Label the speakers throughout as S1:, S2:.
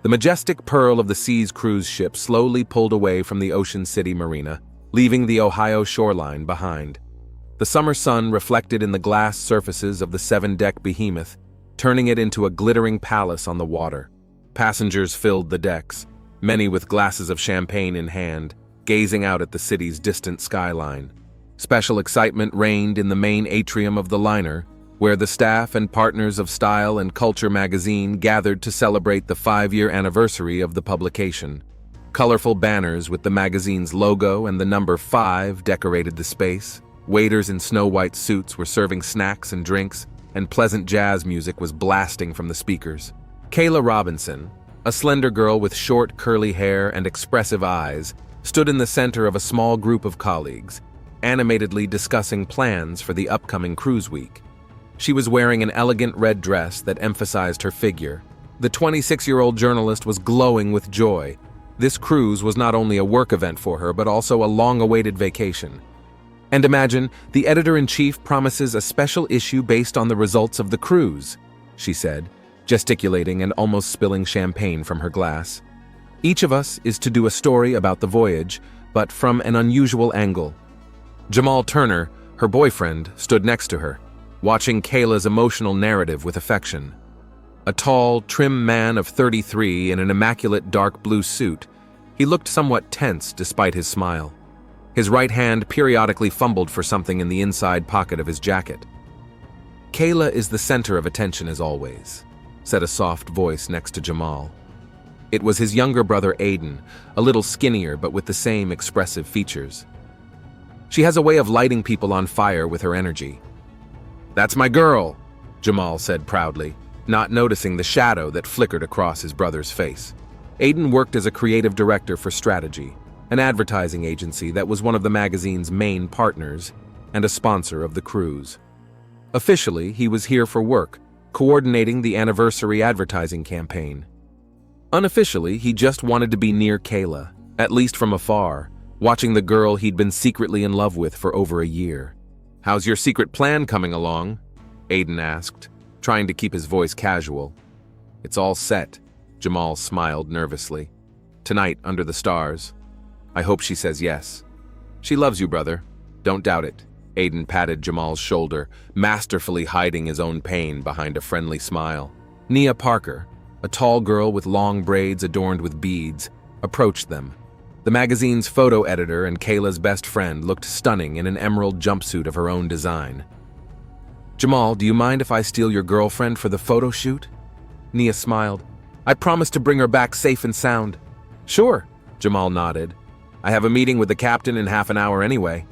S1: The majestic Pearl of the Seas cruise ship slowly pulled away from the Ocean City marina, leaving the Ohio shoreline behind. The summer sun reflected in the glass surfaces of the 7-deck behemoth, turning it into a glittering palace on the water. Passengers filled the decks, many with glasses of champagne in hand, gazing out at the city's distant skyline. Special excitement reigned in the main atrium of the liner, where the staff and partners of Style and Culture magazine gathered to celebrate the 5-year anniversary of the publication. Colorful banners with the magazine's logo and the number 5 decorated the space. Waiters in snow-white suits were serving snacks and drinks, and pleasant jazz music was blasting from the speakers. Kayla Robinson, a slender girl with short, curly hair and expressive eyes, stood in the center of a small group of colleagues, animatedly discussing plans for the upcoming cruise week. She was wearing an elegant red dress that emphasized her figure. The 26-year-old journalist was glowing with joy. This cruise was not only a work event for her, but also a long-awaited vacation. And imagine, the editor-in-chief promises a special issue based on the results of the cruise, she said, gesticulating and almost spilling champagne from her glass. Each of us is to do a story about the voyage, but from an unusual angle. Jamal Turner, her boyfriend, stood next to her, watching Kayla's emotional narrative with affection. A tall, trim man of 33 in an immaculate dark blue suit, he looked somewhat tense despite his smile. His right hand periodically fumbled for something in the inside pocket of his jacket. "Kayla is the center of attention as always," said a soft voice next to Jamal. It was his younger brother Aiden, a little skinnier but with the same expressive features. "She has a way of lighting people on fire with her energy." "That's my girl," Jamal said proudly, not noticing the shadow that flickered across his brother's face. Aiden worked as a creative director for Strategy, an advertising agency that was one of the magazine's main partners and a sponsor of the cruise. Officially, he was here for work, coordinating the anniversary advertising campaign. Unofficially, he just wanted to be near Kayla, at least from afar, watching the girl he'd been secretly in love with for over a year. "How's your secret plan coming along?" Aiden asked, trying to keep his voice casual. "It's all set," Jamal smiled nervously. "Tonight, under the stars. I hope she says yes." "She loves you, brother. Don't doubt it." Aiden patted Jamal's shoulder, masterfully hiding his own pain behind a friendly smile. Nia Parker, a tall girl with long braids adorned with beads, approached them. The magazine's photo editor and Kayla's best friend looked stunning in an emerald jumpsuit of her own design. "Jamal, do you mind if I steal your girlfriend for the photo shoot?" Nia smiled. "I promise to bring her back safe and sound." "Sure," Jamal nodded. "I have a meeting with the captain in half an hour anyway."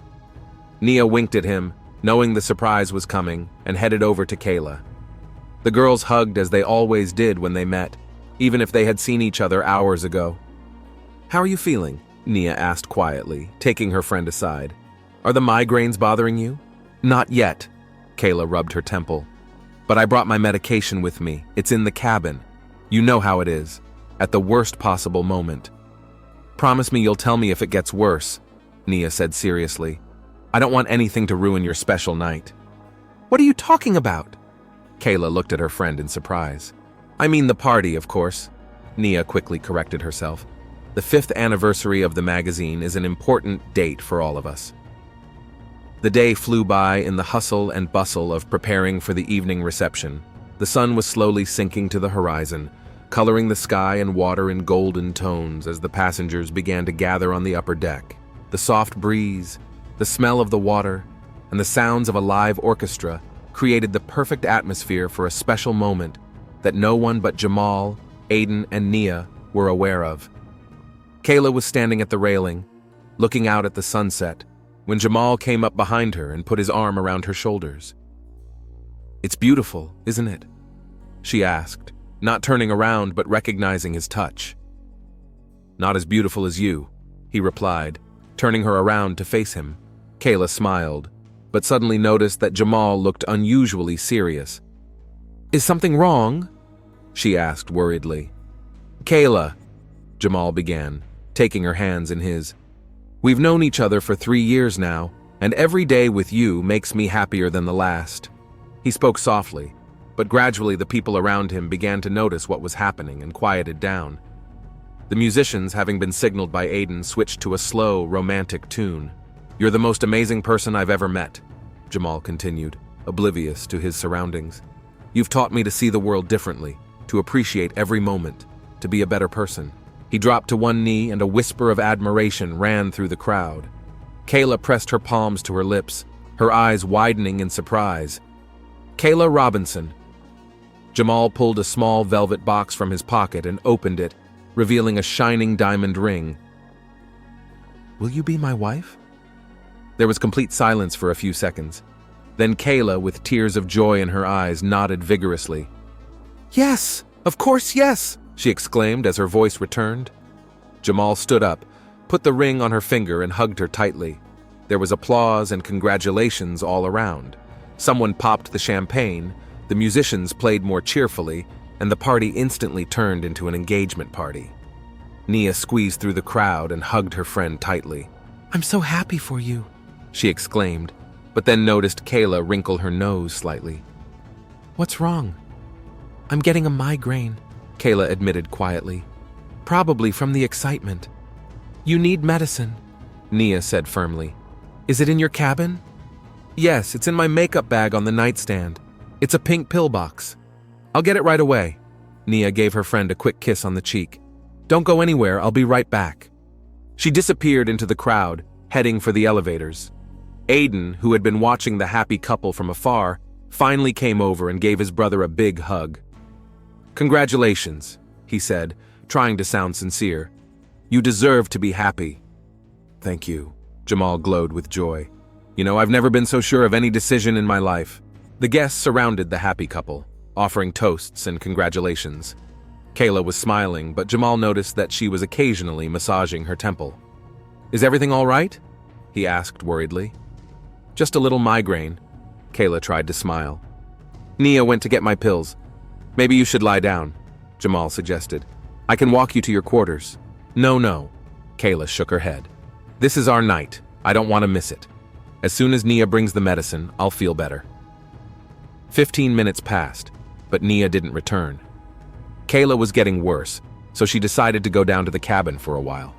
S1: Nia winked at him, knowing the surprise was coming, and headed over to Kayla. The girls hugged as they always did when they met, even if they had seen each other hours ago. "How are you feeling?" Nia asked quietly, taking her friend aside. "Are the migraines bothering you?" "Not yet," Kayla rubbed her temple. "But I brought my medication with me. It's in the cabin. You know how it is, at the worst possible moment." "Promise me you'll tell me if it gets worse," Nia said seriously. "I don't want anything to ruin your special night." "What are you talking about?" Kayla looked at her friend in surprise. "I mean the party, of course," Nia quickly corrected herself. "The 5th anniversary of the magazine is an important date for all of us." The day flew by in the hustle and bustle of preparing for the evening reception. The sun was slowly sinking to the horizon, coloring the sky and water in golden tones as the passengers began to gather on the upper deck. The soft breeze, the smell of the water, and the sounds of a live orchestra created the perfect atmosphere for a special moment that no one but Jamal, Aiden, and Nia were aware of. Kayla was standing at the railing, looking out at the sunset, when Jamal came up behind her and put his arm around her shoulders. "It's beautiful, isn't it?" she asked, not turning around but recognizing his touch. "Not as beautiful as you," he replied, turning her around to face him. Kayla smiled, but suddenly noticed that Jamal looked unusually serious. "Is something wrong?" she asked worriedly. "Kayla," Jamal began, taking her hands in his. "We've known each other for 3 years now, and every day with you makes me happier than the last." He spoke softly, but gradually the people around him began to notice what was happening and quieted down. The musicians, having been signaled by Aiden, switched to a slow, romantic tune. "You're the most amazing person I've ever met," Jamal continued, oblivious to his surroundings. "You've taught me to see the world differently, to appreciate every moment, to be a better person." He dropped to one knee and a whisper of admiration ran through the crowd. Kayla pressed her palms to her lips, her eyes widening in surprise. "Kayla Robinson." Jamal pulled a small velvet box from his pocket and opened it, revealing a shining diamond ring. "Will you be my wife?" There was complete silence for a few seconds. Then Kayla, with tears of joy in her eyes, nodded vigorously. "Yes, of course, yes," she exclaimed as her voice returned. Jamal stood up, put the ring on her finger and hugged her tightly. There was applause and congratulations all around. Someone popped the champagne, the musicians played more cheerfully, and the party instantly turned into an engagement party. Nia squeezed through the crowd and hugged her friend tightly. "I'm so happy for you," she exclaimed, but then noticed Kayla wrinkle her nose slightly. "What's wrong?" "I'm getting a migraine," Kayla admitted quietly. "Probably from the excitement." "You need medicine," Nia said firmly. "Is it in your cabin?" "Yes, it's in my makeup bag on the nightstand. It's a pink pill box." "I'll get it right away." Nia gave her friend a quick kiss on the cheek. "Don't go anywhere, I'll be right back." She disappeared into the crowd, heading for the elevators. Aiden, who had been watching the happy couple from afar, finally came over and gave his brother a big hug. "Congratulations," he said, trying to sound sincere. "You deserve to be happy." "Thank you," Jamal glowed with joy. "You know, I've never been so sure of any decision in my life." The guests surrounded the happy couple, offering toasts and congratulations. Kayla was smiling, but Jamal noticed that she was occasionally massaging her temple. "Is everything all right?" he asked worriedly. "Just a little migraine." Kayla tried to smile. "Nia went to get my pills. Maybe you should lie down," Jamal suggested. "I can walk you to your quarters." No, Kayla shook her head. "This is our night. I don't want to miss it. As soon as Nia brings the medicine, I'll feel better." 15 minutes passed, but Nia didn't return. Kayla was getting worse, so she decided to go down to the cabin for a while.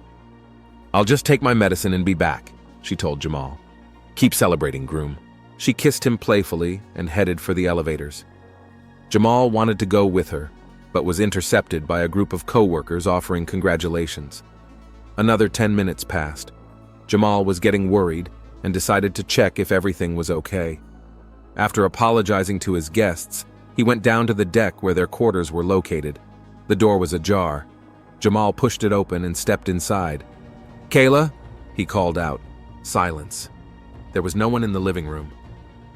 S1: "I'll just take my medicine and be back," she told Jamal. "Keep celebrating, groom." She kissed him playfully and headed for the elevators. Jamal wanted to go with her, but was intercepted by a group of co-workers offering congratulations. Another 10 minutes passed. Jamal was getting worried and decided to check if everything was okay. After apologizing to his guests, he went down to the deck where their quarters were located. The door was ajar. Jamal pushed it open and stepped inside. "Kayla?" he called out. Silence. There was no one in the living room.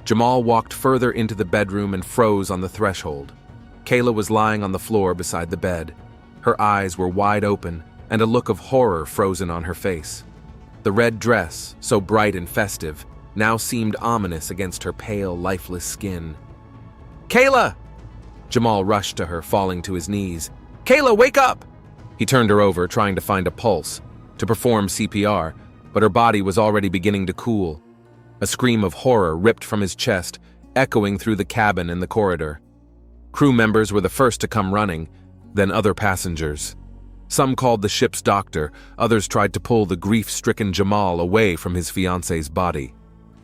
S1: Jamal walked further into the bedroom and froze on the threshold. Kayla was lying on the floor beside the bed. Her eyes were wide open, and a look of horror frozen on her face. The red dress, so bright and festive, now seemed ominous against her pale, lifeless skin. "Kayla!" Jamal rushed to her, falling to his knees. "Kayla, wake up!" He turned her over, trying to find a pulse, to perform CPR, but her body was already beginning to cool. A scream of horror ripped from his chest, echoing through the cabin and the corridor. Crew members were the first to come running, then other passengers. Some called the ship's doctor, others tried to pull the grief-stricken Jamal away from his fiancée's body.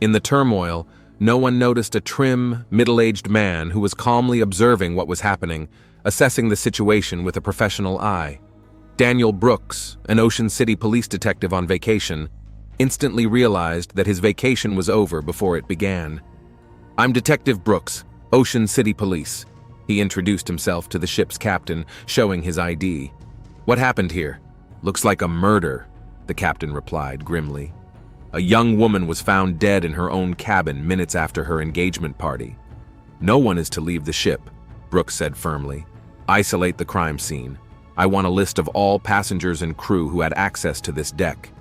S1: In the turmoil, no one noticed a trim, middle-aged man who was calmly observing what was happening, assessing the situation with a professional eye. Daniel Brooks, an Ocean City police detective on vacation, instantly realized that his vacation was over before it began. "I'm Detective Brooks, Ocean City Police." He introduced himself to the ship's captain, showing his ID. "What happened here?" "Looks like a murder," the captain replied grimly. "A young woman was found dead in her own cabin minutes after her engagement party. No one is to leave the ship," Brooks said firmly. "Isolate the crime scene. I want a list of all passengers and crew who had access to this deck."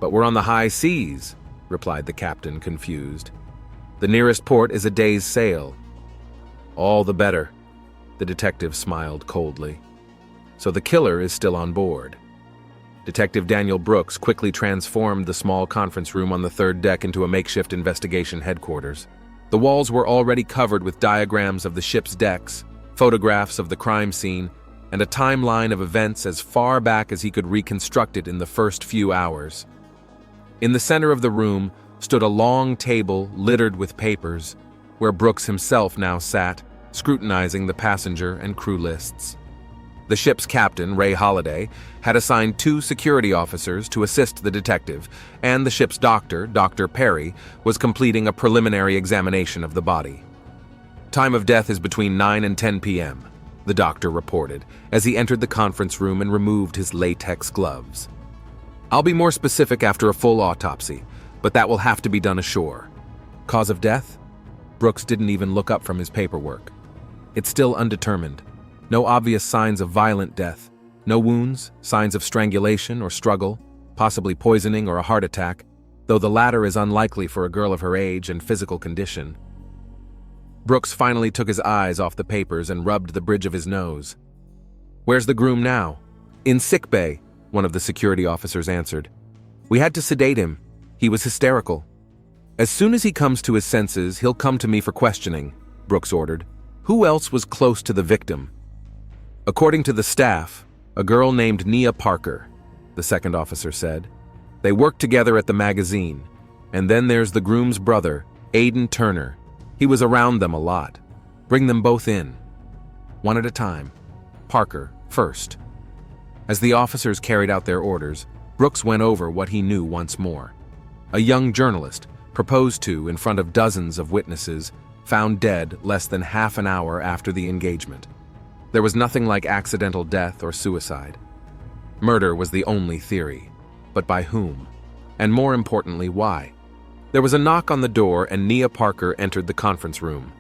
S1: "But we're on the high seas," replied the captain, confused. "The nearest port is a day's sail." "All the better," the detective smiled coldly. "So the killer is still on board." Detective Daniel Brooks quickly transformed the small conference room on the third deck into a makeshift investigation headquarters. The walls were already covered with diagrams of the ship's decks, photographs of the crime scene, and a timeline of events as far back as he could reconstruct it in the first few hours. In the center of the room stood a long table littered with papers, where Brooks himself now sat, scrutinizing the passenger and crew lists. The ship's captain, Ray Holliday, had assigned 2 security officers to assist the detective, and the ship's doctor, Dr. Perry, was completing a preliminary examination of the body. Time of death is between 9 and 10 p.m., the doctor reported, as he entered the conference room and removed his latex gloves. I'll be more specific after a full autopsy, but that will have to be done ashore. Cause of death? Brooks didn't even look up from his paperwork. It's still undetermined. No obvious signs of violent death. No wounds, signs of strangulation or struggle, possibly poisoning or a heart attack, though the latter is unlikely for a girl of her age and physical condition. Brooks finally took his eyes off the papers and rubbed the bridge of his nose. "Where's the groom now?" "In sickbay," one of the security officers answered. "We had to sedate him. He was hysterical." "As soon as he comes to his senses, he'll come to me for questioning," Brooks ordered. "Who else was close to the victim?" "According to the staff, a girl named Nia Parker," the second officer said. "They worked together at the magazine. And then there's the groom's brother, Aiden Turner. He was around them a lot. Bring them both in." One at a time. Parker first. As the officers carried out their orders, Brooks went over what he knew once more. A young journalist, proposed to in front of dozens of witnesses, found dead less than half an hour after the engagement. There was nothing like accidental death or suicide. Murder was the only theory. But by whom? And more importantly, why? There was a knock on the door and Nia Parker entered the conference room.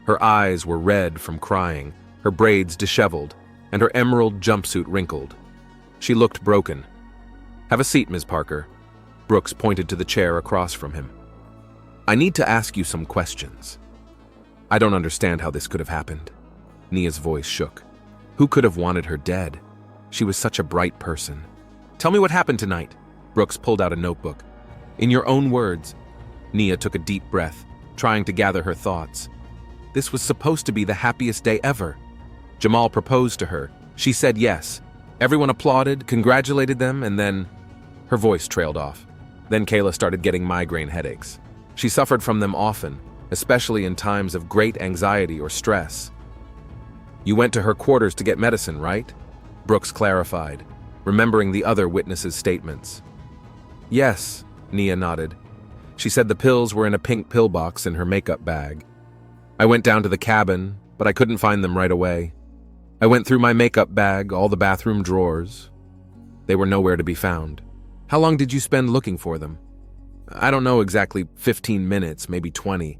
S1: Her eyes were red from crying, her braids disheveled, and her emerald jumpsuit wrinkled. She looked broken. "Have a seat, Ms. Parker." Brooks pointed to the chair across from him. "I need to ask you some questions." "I don't understand how this could have happened." Nia's voice shook. Who could have wanted her dead? She was such a bright person. "Tell me what happened tonight." Brooks pulled out a notebook. "In your own words." Nia took a deep breath, trying to gather her thoughts. "This was supposed to be the happiest day ever. Jamal proposed to her. She said yes. Everyone applauded, congratulated them, and then..." Her voice trailed off. Then Kayla started getting migraine headaches. She suffered from them often, especially in times of great anxiety or stress. "You went to her quarters to get medicine, right?" Brooks clarified, remembering the other witnesses' statements. "Yes," Nia nodded. She said the pills were in a pink pillbox in her makeup bag. "I went down to the cabin, but I couldn't find them right away. I went through my makeup bag, all the bathroom drawers. They were nowhere to be found." "How long did you spend looking for them?" "I don't know exactly, 15 minutes, maybe 20.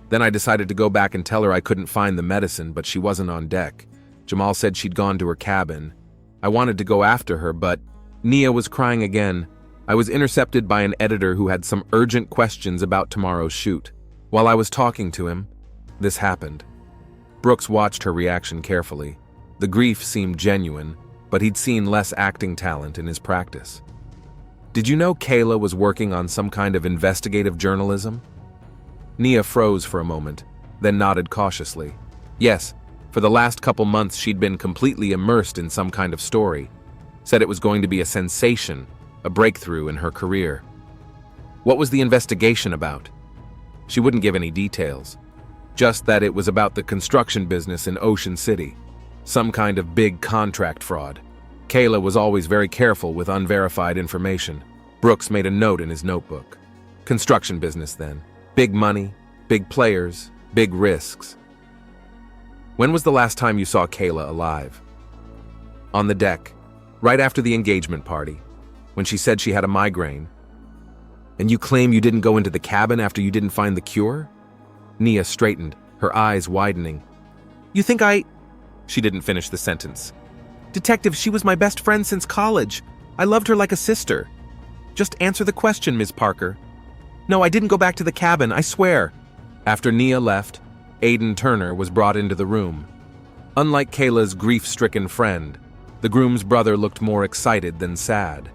S1: Then I decided to go back and tell her I couldn't find the medicine, but she wasn't on deck. Jamal said she'd gone to her cabin. I wanted to go after her, but..." Nia was crying again. "I was intercepted by an editor who had some urgent questions about tomorrow's shoot. While I was talking to him, this happened." Brooks watched her reaction carefully. The grief seemed genuine, but he'd seen less acting talent in his practice. "Did you know Kayla was working on some kind of investigative journalism?" Nia froze for a moment, then nodded cautiously. "Yes, for the last couple months she'd been completely immersed in some kind of story. Said it was going to be a sensation, a breakthrough in her career." "What was the investigation about?" She wouldn't give any details. Just that it was about the construction business in Ocean City. Some kind of big contract fraud. Kayla was always very careful with unverified information. Brooks made a note in his notebook. Construction business then. Big money, big players, big risks. "When was the last time you saw Kayla alive?" "On the deck, right after the engagement party, when she said she had a migraine." "And you claim you didn't go into the cabin after you didn't find the cure?" Nia straightened, her eyes widening. "You think I..." She didn't finish the sentence. "Detective, she was my best friend since college. I loved her like a sister." "Just answer the question, Ms. Parker." "No, I didn't go back to the cabin, I swear." After Nia left, Aiden Turner was brought into the room. Unlike Kayla's grief-stricken friend, the groom's brother looked more excited than sad.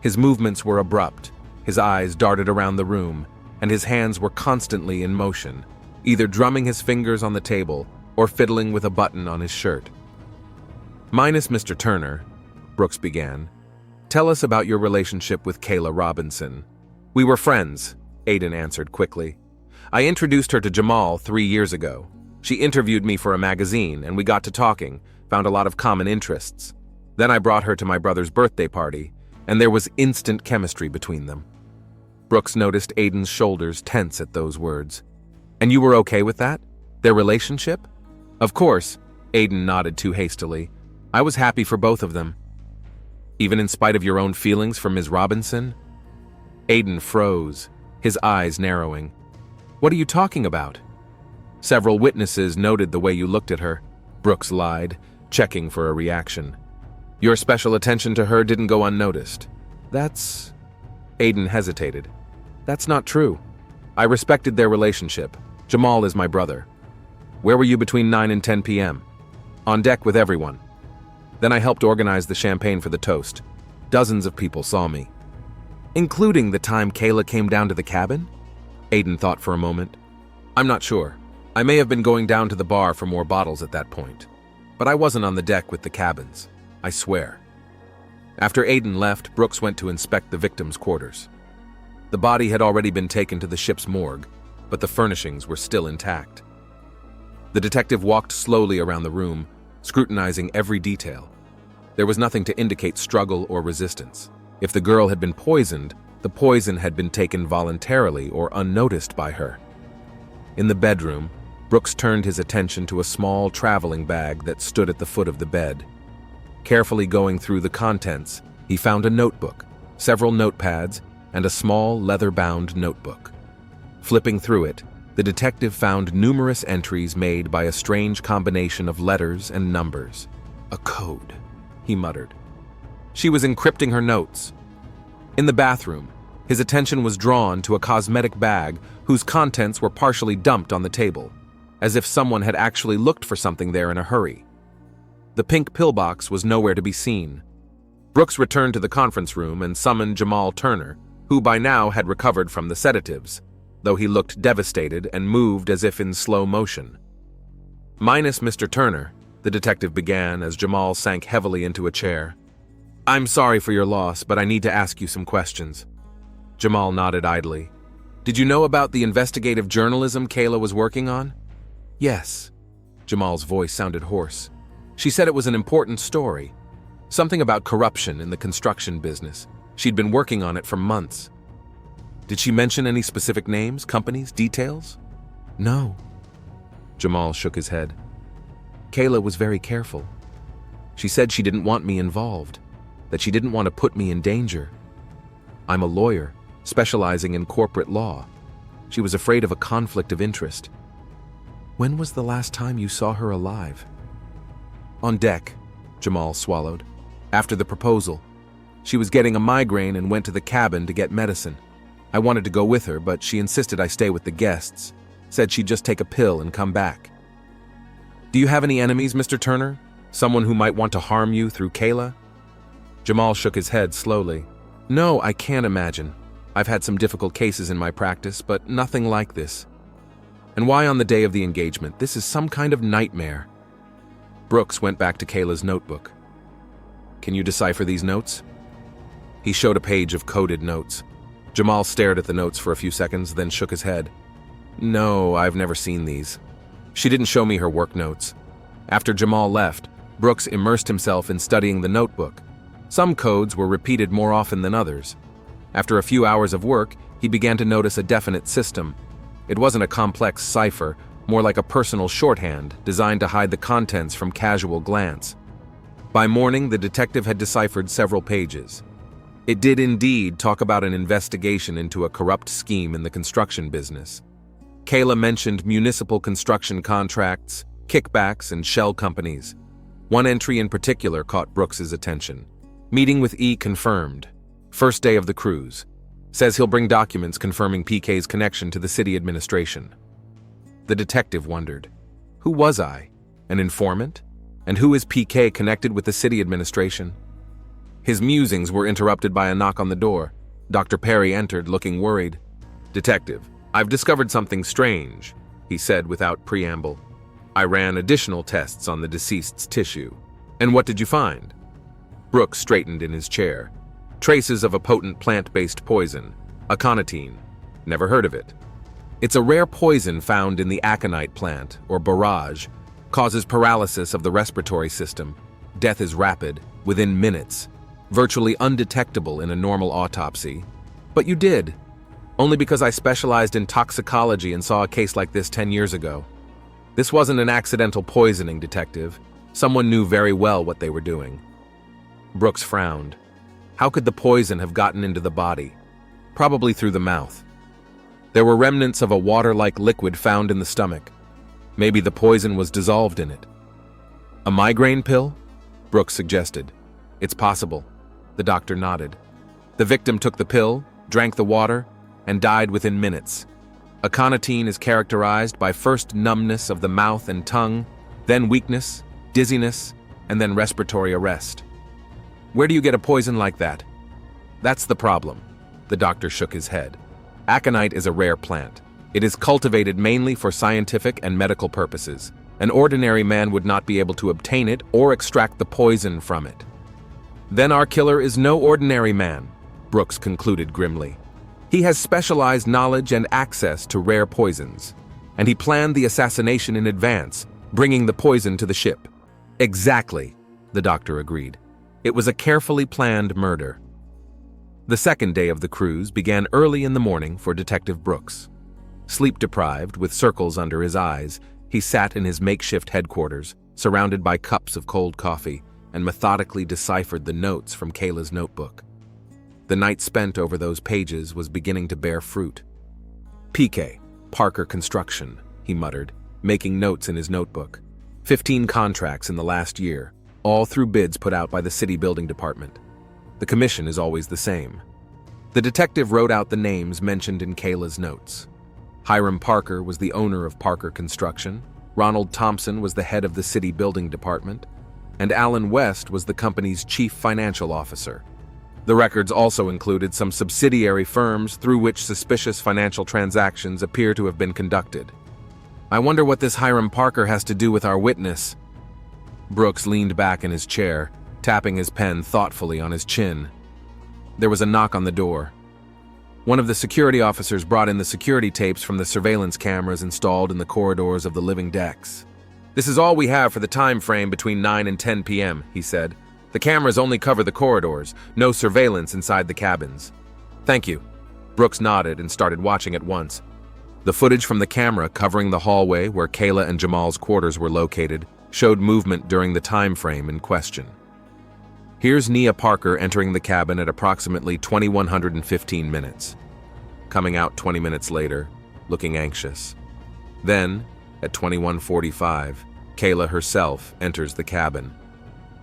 S1: His movements were abrupt, his eyes darted around the room, and his hands were constantly in motion. either drumming his fingers on the table or fiddling with a button on his shirt. "Minus Mr. Turner," Brooks began. "Tell us about your relationship with Kayla Robinson." "We were friends," Aiden answered quickly. "I introduced her to Jamal 3 years ago. She interviewed me for a magazine, and we got to talking, found a lot of common interests. Then I brought her to my brother's birthday party, and there was instant chemistry between them." Brooks noticed Aiden's shoulders tense at those words. "And you were okay with that? Their relationship?" "Of course," Aiden nodded too hastily. "I was happy for both of them." "Even in spite of your own feelings for Ms. Robinson?" Aiden froze, his eyes narrowing. "What are you talking about?" "Several witnesses noted the way you looked at her," Brooks lied, checking for a reaction. "Your special attention to her didn't go unnoticed." "That's..." Aiden hesitated. "That's not true. I respected their relationship. Jamal is my brother." "Where were you between 9 and 10 p.m.? "On deck with everyone. Then I helped organize the champagne for the toast. Dozens of people saw me." "Including the time Kayla came down to the cabin?" Aiden thought for a moment. "I'm not sure. I may have been going down to the bar for more bottles at that point. But I wasn't on the deck with the cabins. I swear." After Aiden left, Brooks went to inspect the victim's quarters. The body had already been taken to the ship's morgue, but the furnishings were still intact. The detective walked slowly around the room, scrutinizing every detail. There was nothing to indicate struggle or resistance. If the girl had been poisoned, the poison had been taken voluntarily or unnoticed by her. In the bedroom, Brooks turned his attention to a small traveling bag that stood at the foot of the bed. Carefully going through the contents, he found a notebook, several notepads, and a small leather-bound notebook. Flipping through it, the detective found numerous entries made by a strange combination of letters and numbers. "A code," he muttered. She was encrypting her notes. In the bathroom, his attention was drawn to a cosmetic bag whose contents were partially dumped on the table, as if someone had actually looked for something there in a hurry. The pink pillbox was nowhere to be seen. Brooks returned to the conference room and summoned Jamal Turner, who by now had recovered from the sedatives, though he looked devastated and moved as if in slow motion. "Minus Mr. Turner," the detective began as Jamal sank heavily into a chair. "I'm sorry for your loss, but I need to ask you some questions." Jamal nodded idly. "Did you know about the investigative journalism Kayla was working on?" "Yes." Jamal's voice sounded hoarse. "She said it was an important story. Something about corruption in the construction business. She'd been working on it for months." "Did she mention any specific names, companies, details?" "No." Jamal shook his head. "Kayla was very careful. She said she didn't want me involved, that she didn't want to put me in danger. I'm a lawyer, specializing in corporate law. She was afraid of a conflict of interest." "When was the last time you saw her alive?" "On deck," Jamal swallowed. "After the proposal. She was getting a migraine and went to the cabin to get medicine. I wanted to go with her, but she insisted I stay with the guests. Said she'd just take a pill and come back." "Do you have any enemies, Mr. Turner? Someone who might want to harm you through Kayla?" Jamal shook his head slowly. "No, I can't imagine. I've had some difficult cases in my practice, but nothing like this. And why on the day of the engagement? This is some kind of nightmare." Brooks went back to Kayla's notebook. "Can you decipher these notes?" He showed a page of coded notes. Jamal stared at the notes for a few seconds, then shook his head. "No, I've never seen these. She didn't show me her work notes." After Jamal left, Brooks immersed himself in studying the notebook. Some codes were repeated more often than others. After a few hours of work, he began to notice a definite system. It wasn't a complex cipher, more like a personal shorthand designed to hide the contents from casual glance. By morning, the detective had deciphered several pages. It did indeed talk about an investigation into a corrupt scheme in the construction business. Kayla mentioned municipal construction contracts, kickbacks, and shell companies. One entry in particular caught Brooks's attention. "Meeting with E confirmed. First day of the cruise. Says he'll bring documents confirming PK's connection to the city administration." The detective wondered, who was I? An informant? And who is PK connected with the city administration? His musings were interrupted by a knock on the door. Dr. Perry entered, looking worried. "Detective, I've discovered something strange," he said without preamble. I ran additional tests on the deceased's tissue. And what did you find? Brooks straightened in his chair. Traces of a potent plant-based poison, aconitine. Never heard of it. It's a rare poison found in the aconite plant, or borage, causes paralysis of the respiratory system. Death is rapid, within minutes, virtually undetectable in a normal autopsy. But you did, only because I specialized in toxicology and saw a case like this 10 years ago. This wasn't an accidental poisoning, Detective. Someone knew very well what they were doing. Brooks frowned. How could the poison have gotten into the body? Probably through the mouth. There were remnants of a water-like liquid found in the stomach. Maybe the poison was dissolved in it. A migraine pill? Brooks suggested. It's possible. The doctor nodded. The victim took the pill, drank the water, and died within minutes. Aconitine is characterized by first numbness of the mouth and tongue, then weakness, dizziness, and then respiratory arrest. Where do you get a poison like that? That's the problem. The doctor shook his head. Aconite is a rare plant. It is cultivated mainly for scientific and medical purposes. An ordinary man would not be able to obtain it or extract the poison from it. Then our killer is no ordinary man, Brooks concluded grimly. He has specialized knowledge and access to rare poisons, and he planned the assassination in advance, bringing the poison to the ship. Exactly, the doctor agreed. It was a carefully planned murder. The second day of the cruise began early in the morning for Detective Brooks. Sleep-deprived, with circles under his eyes, he sat in his makeshift headquarters, surrounded by cups of cold coffee, and methodically deciphered the notes from Kayla's notebook. The night spent over those pages was beginning to bear fruit. PK, Parker Construction, he muttered, making notes in his notebook. 15 contracts in the last year, all through bids put out by the city building department. The commission is always the same. The detective wrote out the names mentioned in Kayla's notes. Hiram Parker was the owner of Parker Construction, Ronald Thompson was the head of the city building department, and Alan West was the company's chief financial officer. The records also included some subsidiary firms through which suspicious financial transactions appear to have been conducted. I wonder what this Hiram Parker has to do with our witness. Brooks leaned back in his chair, tapping his pen thoughtfully on his chin. There was a knock on the door. One of the security officers brought in the security tapes from the surveillance cameras installed in the corridors of the living decks. This is all we have for the time frame between 9 and 10 p.m., he said. The cameras only cover the corridors, no surveillance inside the cabins. Thank you. Brooks nodded and started watching at once. The footage from the camera covering the hallway where Kayla and Jamal's quarters were located showed movement during the time frame in question. Here's Nia Parker entering the cabin at approximately 2115 minutes. Coming out 20 minutes later, looking anxious. Then, at 2145, Kayla herself enters the cabin.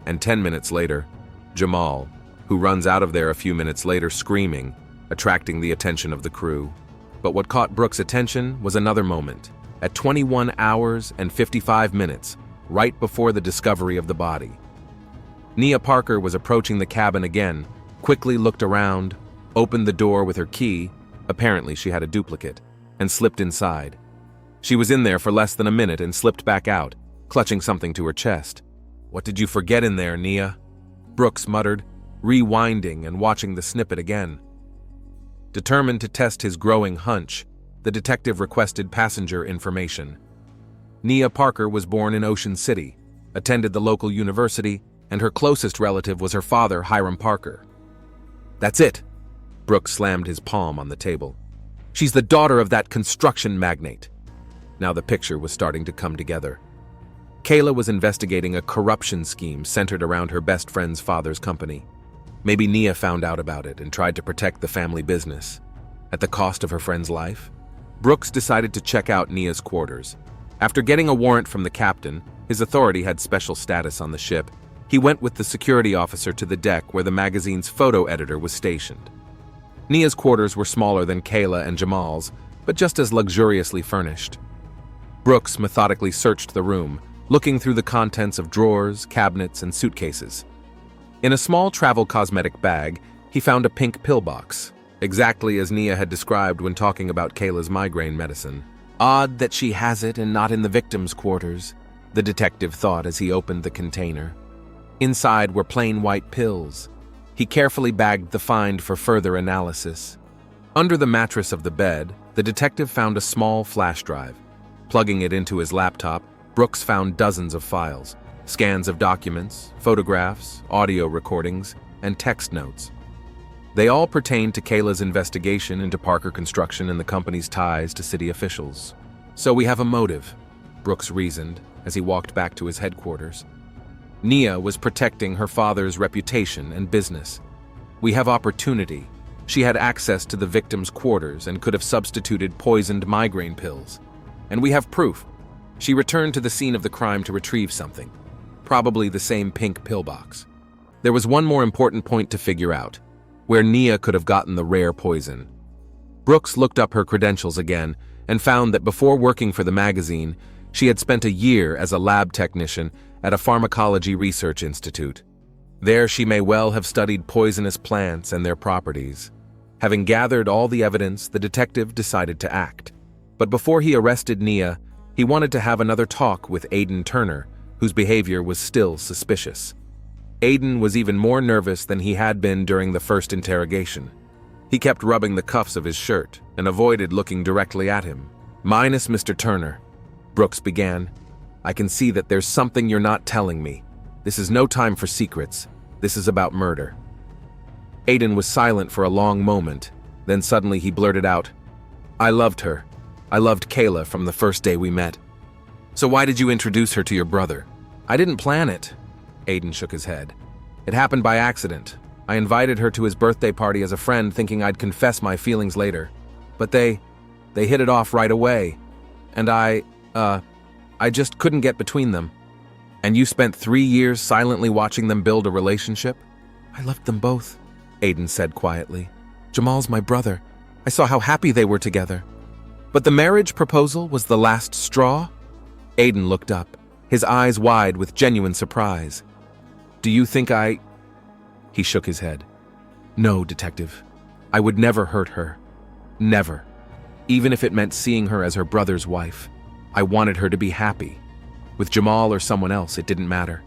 S1: And 10 minutes later, Jamal, who runs out of there a few minutes later screaming, attracting the attention of the crew. But what caught Brooks' attention was another moment, at 21 hours and 55 minutes, right before the discovery of the body. Nia Parker was approaching the cabin again, quickly looked around, opened the door with her key, apparently she had a duplicate, and slipped inside. She was in there for less than a minute and slipped back out, clutching something to her chest. What did you forget in there, Nia? Brooks muttered, rewinding and watching the snippet again. Determined to test his growing hunch, the detective requested passenger information. Nia Parker was born in Ocean City, attended the local university, and her closest relative was her father, Hiram Parker. That's it. Brooks slammed his palm on the table. She's the daughter of that construction magnate. Now the picture was starting to come together. Kayla was investigating a corruption scheme centered around her best friend's father's company. Maybe Nia found out about it and tried to protect the family business. At the cost of her friend's life? Brooks decided to check out Nia's quarters. After getting a warrant from the captain, his authority had special status on the ship, he went with the security officer to the deck where the magazine's photo editor was stationed. Nia's quarters were smaller than Kayla and Jamal's, but just as luxuriously furnished. Brooks methodically searched the room, looking through the contents of drawers, cabinets, and suitcases. In a small travel cosmetic bag, he found a pink pillbox, exactly as Nia had described when talking about Kayla's migraine medicine. Odd that she has it and not in the victim's quarters, the detective thought as he opened the container. Inside were plain white pills. He carefully bagged the find for further analysis. Under the mattress of the bed, the detective found a small flash drive. Plugging it into his laptop, Brooks found dozens of files, scans of documents, photographs, audio recordings, and text notes. They all pertained to Kayla's investigation into Parker Construction and the company's ties to city officials. So we have a motive, Brooks reasoned as he walked back to his headquarters. Nia was protecting her father's reputation and business. We have opportunity. She had access to the victim's quarters and could have substituted poisoned migraine pills. And we have proof. She returned to the scene of the crime to retrieve something, probably the same pink pillbox. There was one more important point to figure out, where Nia could have gotten the rare poison. Brooks looked up her credentials again and found that before working for the magazine, she had spent a year as a lab technician at a pharmacology research institute. There she may well have studied poisonous plants and their properties. Having gathered all the evidence, the detective decided to act. But before he arrested Nia, he wanted to have another talk with Aiden Turner, whose behavior was still suspicious. Aiden was even more nervous than he had been during the first interrogation. He kept rubbing the cuffs of his shirt and avoided looking directly at him. "Minus Mr. Turner," Brooks began. "I can see that there's something you're not telling me. This is no time for secrets. This is about murder." Aiden was silent for a long moment. Then suddenly he blurted out, "I loved her. I loved Kayla from the first day we met." "So why did you introduce her to your brother?" "I didn't plan it." Aiden shook his head. "It happened by accident. I invited her to his birthday party as a friend, thinking I'd confess my feelings later. But they hit it off right away. And I just couldn't get between them." "And you spent 3 years silently watching them build a relationship?" "I loved them both," Aiden said quietly. "Jamal's my brother. I saw how happy they were together." "But the marriage proposal was the last straw?" Aiden looked up, his eyes wide with genuine surprise. "Do you think I—" He shook his head. "No, detective. I would never hurt her. Never. Even if it meant seeing her as her brother's wife. I wanted her to be happy. With Jamal or someone else, it didn't matter."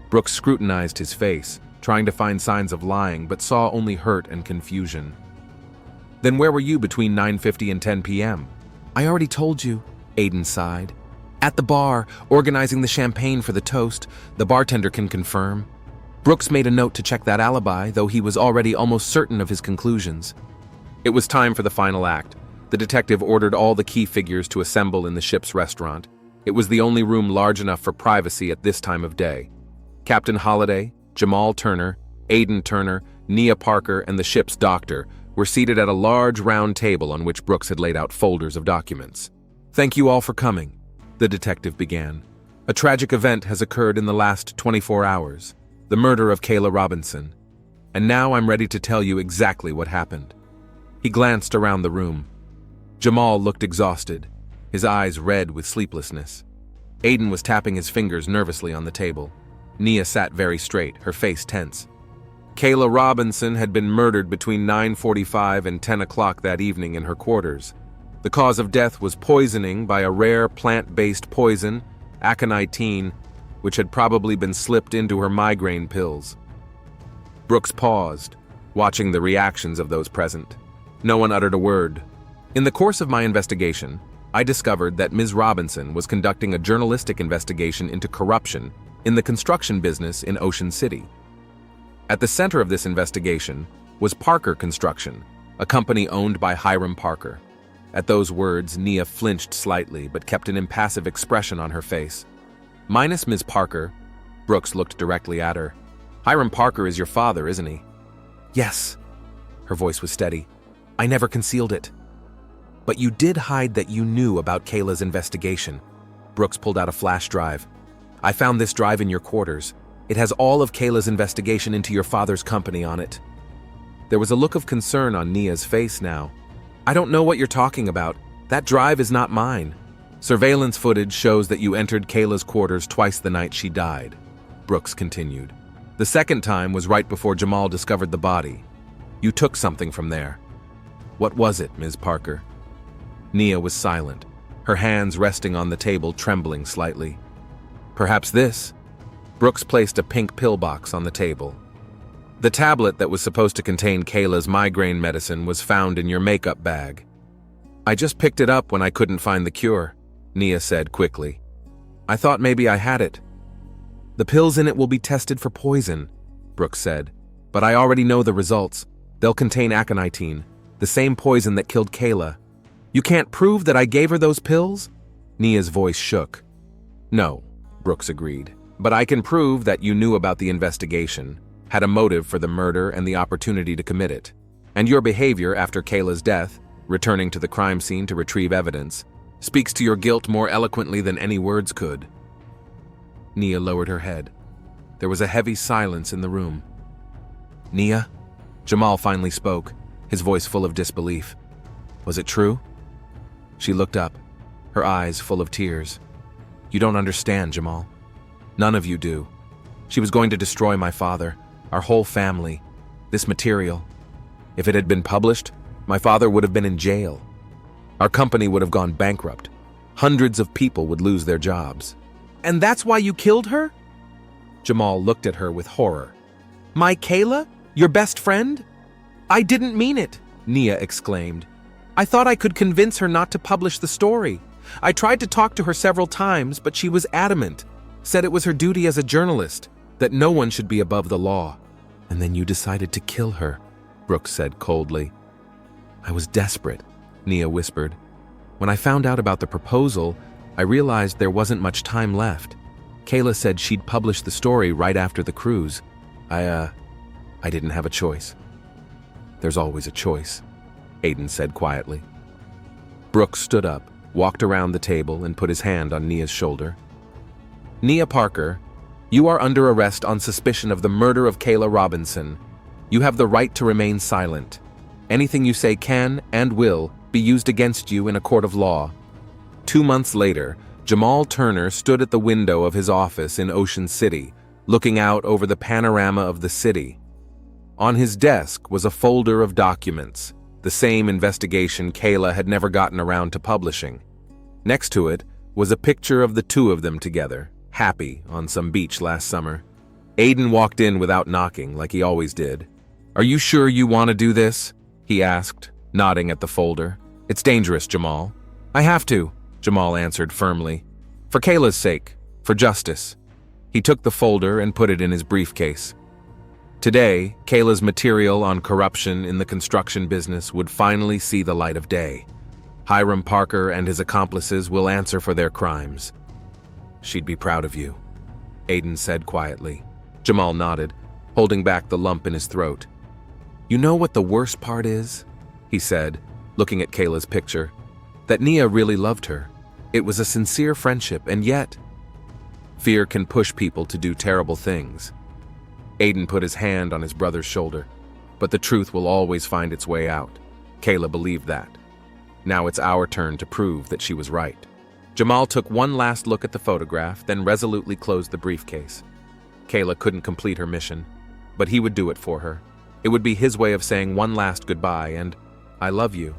S1: Brooks scrutinized his face, trying to find signs of lying, but saw only hurt and confusion. "Then where were you between 9:50 and 10 p.m.? "I already told you," Aiden sighed. "At the bar, organizing the champagne for the toast. The bartender can confirm." Brooks made a note to check that alibi, though he was already almost certain of his conclusions. It was time for the final act. The detective ordered all the key figures to assemble in the ship's restaurant. It was the only room large enough for privacy at this time of day. Captain Holliday, Jamal Turner, Aiden Turner, Nia Parker, and the ship's doctor were seated at a large round table on which Brooks had laid out folders of documents. "Thank you all for coming," the detective began. "A tragic event has occurred in the last 24 hours, the murder of Kayla Robinson. And now I'm ready to tell you exactly what happened." He glanced around the room. Jamal looked exhausted, his eyes red with sleeplessness. Aiden was tapping his fingers nervously on the table. Nia sat very straight, her face tense. Kayla Robinson had been murdered between 9:45 and 10 o'clock that evening in her quarters. The cause of death was poisoning by a rare plant-based poison, aconitine, which had probably been slipped into her migraine pills. Brooks paused, watching the reactions of those present. No one uttered a word. "In the course of my investigation, I discovered that Ms. Robinson was conducting a journalistic investigation into corruption in the construction business in Ocean City. At the center of this investigation was Parker Construction, a company owned by Hiram Parker." At those words, Nia flinched slightly but kept an impassive expression on her face. "Minus Ms. Parker," Brooks looked directly at her. "Hiram Parker is your father, isn't he?" "Yes." Her voice was steady. "I never concealed it." "But you did hide that you knew about Kayla's investigation." Brooks pulled out a flash drive. "I found this drive in your quarters. It has all of Kayla's investigation into your father's company on it." There was a look of concern on Nia's face now. "I don't know what you're talking about. That drive is not mine. Surveillance footage shows that you entered Kayla's quarters twice the night she died," Brooks continued. "The second time was right before Jamal discovered the body. You took something from there. What was it, Ms. Parker?" Nia was silent, her hands resting on the table, trembling slightly. Perhaps this? Brooks placed a pink pillbox on the table. The tablet that was supposed to contain Kayla's migraine medicine was found in your makeup bag. I just picked it up when I couldn't find the cure, Nia said quickly. I thought maybe I had it. The pills in it will be tested for poison, Brooks said, but I already know the results. They'll contain aconitine, the same poison that killed Kayla. You can't prove that I gave her those pills? Nia's voice shook. No, Brooks agreed, but I can prove that you knew about the investigation, had a motive for the murder and the opportunity to commit it. And your behavior after Kayla's death, returning to the crime scene to retrieve evidence, speaks to your guilt more eloquently than any words could. Nia lowered her head. There was a heavy silence in the room. Nia? Jamal finally spoke, his voice full of disbelief. Was it true? She looked up, her eyes full of tears. You don't understand, Jamal. None of you do. She was going to destroy my father, our whole family, this material. If it had been published, my father would have been in jail. Our company would have gone bankrupt. Hundreds of people would lose their jobs. And that's why you killed her? Jamal looked at her with horror. My Kayla? Your best friend? I didn't mean it, Nia exclaimed. I thought I could convince her not to publish the story. I tried to talk to her several times, but she was adamant, said it was her duty as a journalist, that no one should be above the law. And then you decided to kill her, Brooks said coldly. I was desperate, Nia whispered. When I found out about the proposal, I realized there wasn't much time left. Kayla said she'd publish the story right after the cruise. I didn't have a choice. There's always a choice, Aiden said quietly. Brooks stood up, walked around the table, and put his hand on Nia's shoulder. Nia Parker, you are under arrest on suspicion of the murder of Kayla Robinson. You have the right to remain silent. Anything you say can and will be used against you in a court of law. 2 months later, Jamal Turner stood at the window of his office in Ocean City, looking out over the panorama of the city. On his desk was a folder of documents, the same investigation Kayla had never gotten around to publishing. Next to it was a picture of the two of them together, happy on some beach last summer. Aiden walked in without knocking, like he always did. Are you sure you want to do this? He asked, nodding at the folder. It's dangerous, Jamal. I have to, Jamal answered firmly. For Kayla's sake, for justice. He took the folder and put it in his briefcase. Today, Kayla's material on corruption in the construction business would finally see the light of day. Hiram Parker and his accomplices will answer for their crimes. She'd be proud of you, Aiden said quietly. Jamal nodded, holding back the lump in his throat. You know what the worst part is? He said, looking at Kayla's picture. That Nia really loved her. It was a sincere friendship, and yet, fear can push people to do terrible things. Aiden put his hand on his brother's shoulder, but the truth will always find its way out. Kayla believed that. Now it's our turn to prove that she was right. Jamal took one last look at the photograph, then resolutely closed the briefcase. Kayla couldn't complete her mission, but he would do it for her. It would be his way of saying one last goodbye and, I love you.